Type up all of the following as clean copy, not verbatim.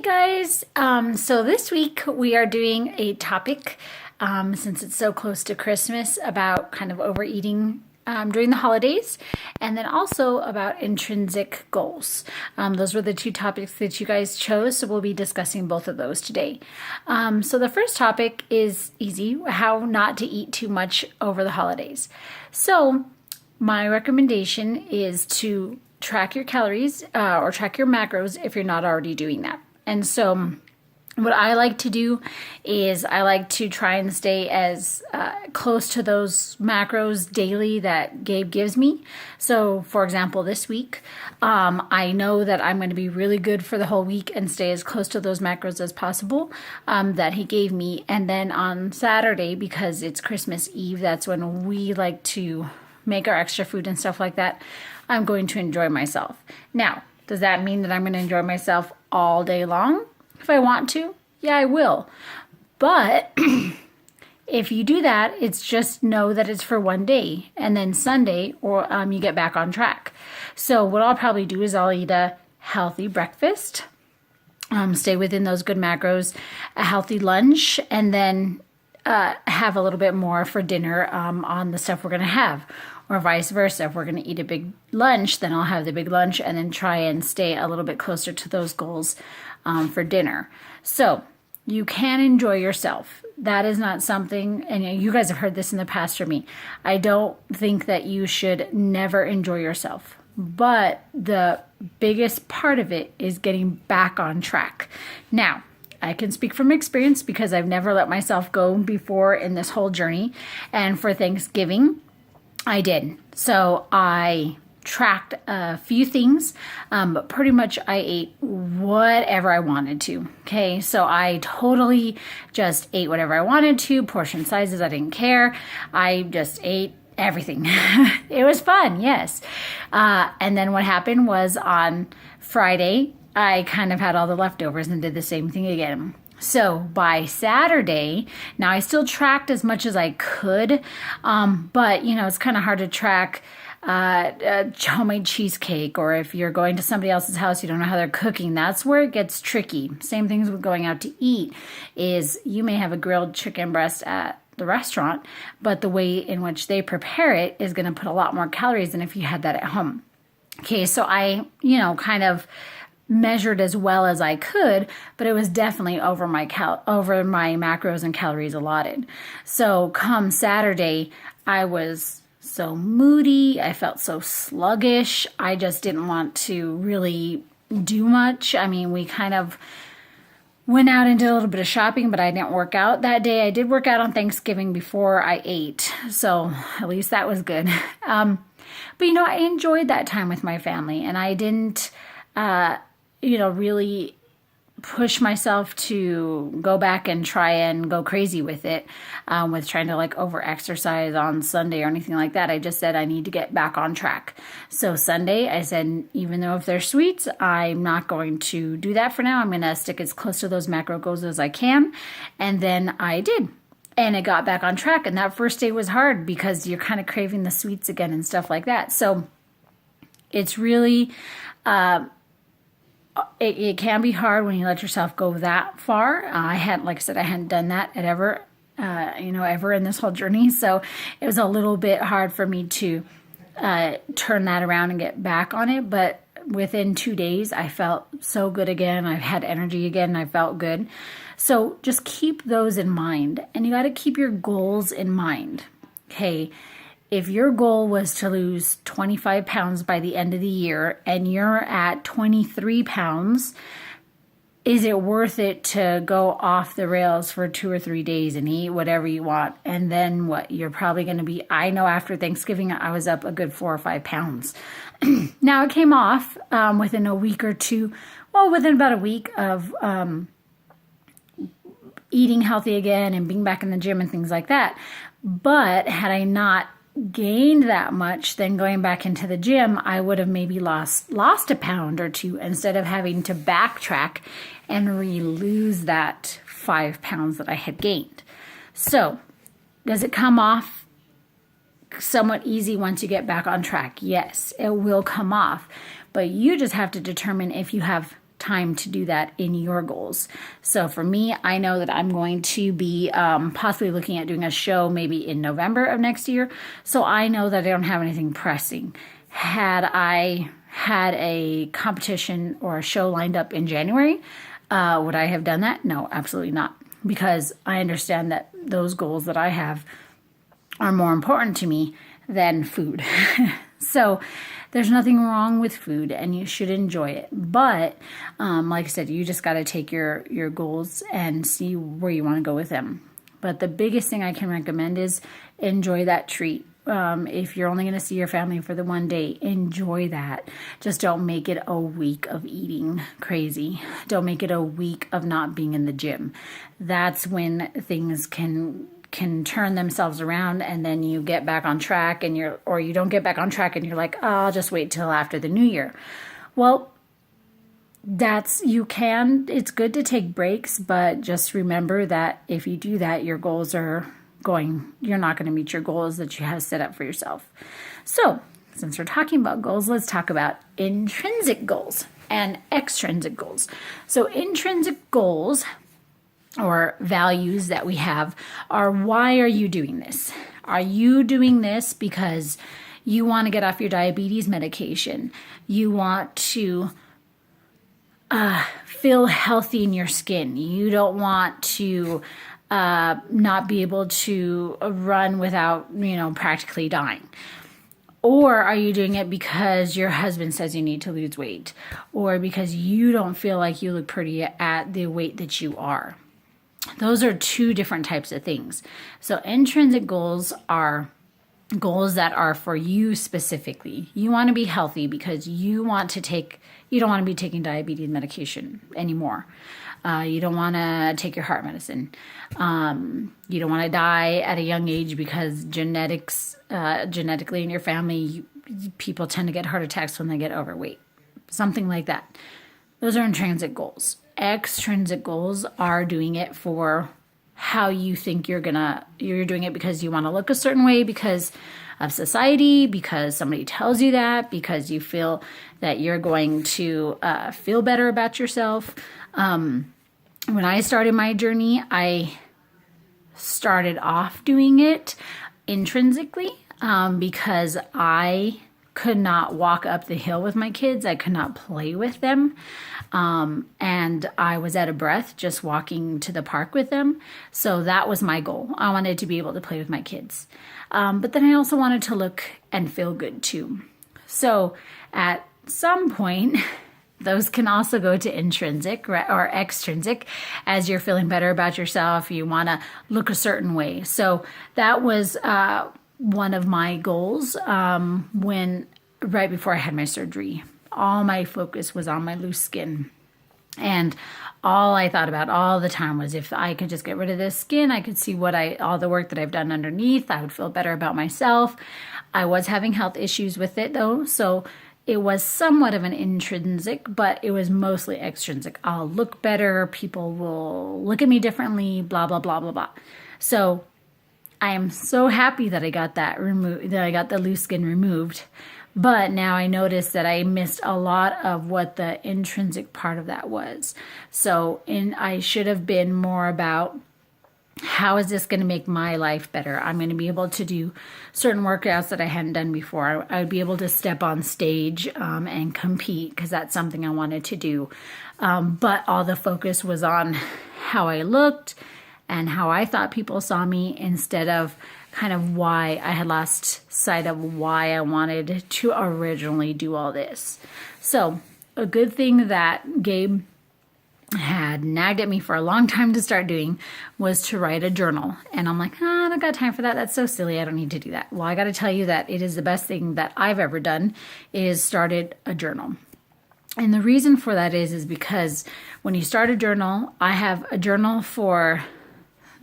guys, so this week we are doing a topic, since it's so close to Christmas, about kind of overeating during the holidays, and then also about intrinsic goals. Those were the two topics that you guys chose, so we'll be discussing both of those today. So the first topic is easy: how not to eat too much over the holidays. So my recommendation is to track your calories or track your macros if you're not already doing that. And so what I like to do is I like to try and stay as close to those macros daily that Gabe gives me. So for example, this week, I know that I'm going to be really good for the whole week and stay as close to those macros as possible that he gave me. And then on Saturday, because it's Christmas Eve, that's when we like to make our extra food and stuff like that, I'm going to enjoy myself. Now, does that mean that I'm going to enjoy myself all day long? If I want to, yeah, I will. But if you do that, it's just know that it's for one day, and then Sunday, or you get back on track. So what I'll probably do is I'll eat a healthy breakfast, stay within those good macros, a healthy lunch, and then have a little bit more for dinner on the stuff we're going to have. Or vice versa. If we're going to eat a big lunch, then I'll have the big lunch and then try and stay a little bit closer to those goals for dinner. So you can enjoy yourself. That is not something, and you guys have heard this in the past from me, I don't think that you should never enjoy yourself. But the biggest part of it is getting back on track. Now, I can speak from experience because I've never let myself go before in this whole journey. And for Thanksgiving, I did. So I tracked a few things, but pretty much I ate whatever I wanted to. Okay, so I totally just ate whatever I wanted to, portion sizes, I didn't care. I just ate everything. It was fun, yes. And then what happened was on Friday, I kind of had all the leftovers and did the same thing again. So by Saturday, now I still tracked as much as I could, but it's kind of hard to track homemade cheesecake, or if you're going to somebody else's house, you don't know how they're cooking. That's where it gets tricky. Same things with going out to eat is you may have a grilled chicken breast at the restaurant, but the way in which they prepare it is going to put a lot more calories than if you had that at home. Okay, so I, kind of measured as well as I could, but it was definitely over my macros and calories allotted. So come Saturday, I was so moody. I felt so sluggish. I just didn't want to really do much. I mean, we kind of went out and did a little bit of shopping, but I didn't work out that day. I did work out on Thanksgiving before I ate, so at least that was good. But I enjoyed that time with my family, and I didn't really push myself to go back and try and go crazy with it, with trying to over exercise on Sunday or anything like that. I just said I need to get back on track. So Sunday, I said, even though if they're sweets, I'm not going to do that for now. I'm going to stick as close to those macro goals as I can. And then I did. And it got back on track. And that first day was hard because you're kind of craving the sweets again and stuff like that. So it's really, it can be hard when you let yourself go that far. I hadn't done that ever in this whole journey. So it was a little bit hard for me to turn that around and get back on it. But within 2 days, I felt so good again. I had energy again. I felt good. So just keep those in mind. And you got to keep your goals in mind. Okay. If your goal was to lose 25 pounds by the end of the year and you're at 23 pounds, is it worth it to go off the rails for 2 or 3 days and eat whatever you want? And then what? You're probably going to be, I know after Thanksgiving, I was up a good 4 or 5 pounds. Now it came off within a week or two, within about a week of eating healthy again and being back in the gym and things like that. But had I not gained that much, then going back into the gym, I would have maybe lost a pound or two instead of having to backtrack and re-lose that 5 pounds that I had gained. So does it come off somewhat easy once you get back on track? Yes, it will come off, but you just have to determine if you have time to do that in your goals. So for me, I know that I'm going to be possibly looking at doing a show maybe in November of next year. So I know that I don't have anything pressing. Had I had a competition or a show lined up in January, would I have done that? No, absolutely not. Because I understand that those goals that I have are more important to me than food. So there's nothing wrong with food and you should enjoy it. But like I said, you just got to take your goals and see where you want to go with them. But the biggest thing I can recommend is enjoy that treat. If you're only going to see your family for the one day, enjoy that. Just don't make it a week of eating crazy. Don't make it a week of not being in the gym. That's when things can turn themselves around, and then you get back on track or you don't get back on track and you're like, oh, I'll just wait till after the new year. Well, it's good to take breaks, but just remember that if you do that, your goals you're not going to meet your goals that you have set up for yourself. So since we're talking about goals, let's talk about intrinsic goals and extrinsic goals. So intrinsic goals, or values that we have, are why are you doing this? Are you doing this because you want to get off your diabetes medication? You want to feel healthy in your skin. You don't want to not be able to run without, practically dying. Or are you doing it because your husband says you need to lose weight? Or because you don't feel like you look pretty at the weight that you are? Those are two different types of things. So intrinsic goals are goals that are for you specifically. You want to be healthy because you don't want to be taking diabetes medication anymore. You don't want to take your heart medicine. You don't want to die at a young age because genetically in your family, people tend to get heart attacks when they get overweight. Something like that. Those are intrinsic goals. Extrinsic goals are doing it for how you think you're doing it because you want to look a certain way because of society, because somebody tells you that, because you feel that you're going to feel better about yourself. When I started my journey, I started off doing it intrinsically because I could not walk up the hill with my kids. I could not play with them. And I was out of breath just walking to the park with them. So that was my goal. I wanted to be able to play with my kids. But then I also wanted to look and feel good too. So at some point, those can also go to intrinsic or extrinsic. As you're feeling better about yourself, you want to look a certain way. So that was one of my goals right before I had my surgery. All my focus was on my loose skin. And all I thought about all the time was if I could just get rid of this skin, I could see all the work that I've done underneath. I would feel better about myself. I was having health issues with it though. So it was somewhat of an intrinsic, but it was mostly extrinsic. I'll look better. People will look at me differently, blah, blah, blah, blah, blah. So I am so happy that I got that removed, that I got the loose skin removed. But now I noticed that I missed a lot of what the intrinsic part of that was. So I should have been more about how is this going to make my life better? I'm going to be able to do certain workouts that I hadn't done before. I would be able to step on stage and compete because that's something I wanted to do. But all the focus was on how I looked and how I thought people saw me instead of kind of why I had lost sight of why I wanted to originally do all this. So a good thing that Gabe had nagged at me for a long time to start doing was to write a journal. And I'm like, I don't got time for that. That's so silly. I don't need to do that. Well, I got to tell you that it is the best thing that I've ever done is started a journal. And the reason for that is because when you start a journal, I have a journal for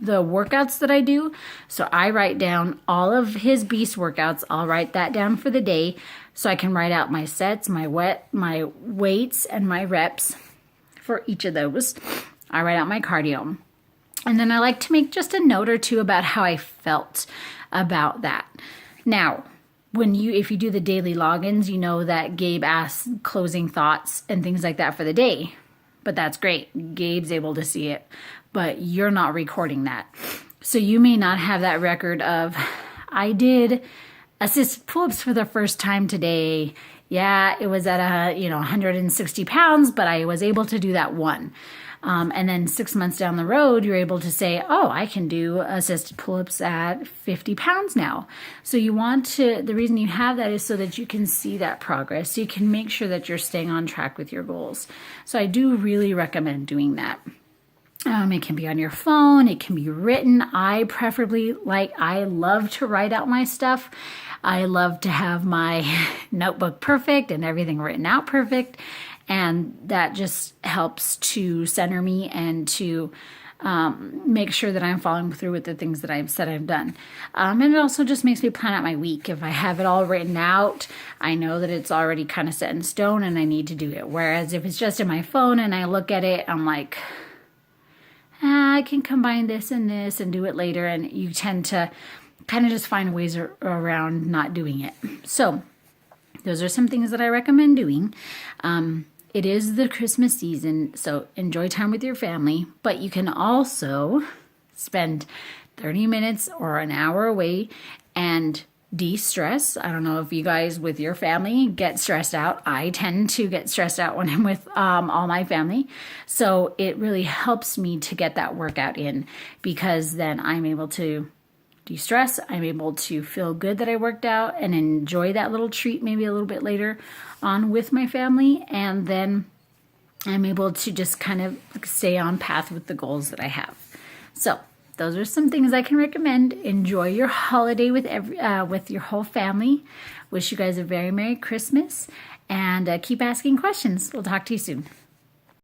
the workouts that I do. So I write down all of his beast workouts. I'll write that down for the day so I can write out my sets, my weights, and my reps for each of those. I write out my cardio. And then I like to make just a note or two about how I felt about that. Now, if you do the daily logins, you know that Gabe asks closing thoughts and things like that for the day. but that's great. Gabe's able to see it, but you're not recording that. So you may not have that record of, I did assisted pull-ups for the first time today. Yeah, it was at 160 pounds, but I was able to do that one. And then 6 months down the road, you're able to say, oh, I can do assisted pull-ups at 50 pounds now. So the reason you have that is so that you can see that progress. So you can make sure that you're staying on track with your goals. So I do really recommend doing that. It can be on your phone. It can be written. I love to write out my stuff. I love to have my notebook perfect and everything written out perfect. And that just helps to center me and to make sure that I'm following through with the things that I've said I've done. And it also just makes me plan out my week. If I have it all written out, I know that it's already kind of set in stone and I need to do it. Whereas if it's just in my phone and I look at it, I'm like, I can combine this and do it later. And you tend to kind of just find ways around not doing it. So those are some things that I recommend doing. It is the Christmas season, so enjoy time with your family, but you can also spend 30 minutes or an hour away and de-stress. I don't know if you guys with your family get stressed out. I tend to get stressed out when I'm with all my family. So it really helps me to get that workout in, because then I'm able to de-stress. I'm able to feel good that I worked out and enjoy that little treat maybe a little bit later on with my family. And then I'm able to just kind of stay on path with the goals that I have. So those are some things I can recommend. Enjoy your holiday with your whole family. Wish you guys a very Merry Christmas, and keep asking questions. We'll talk to you soon.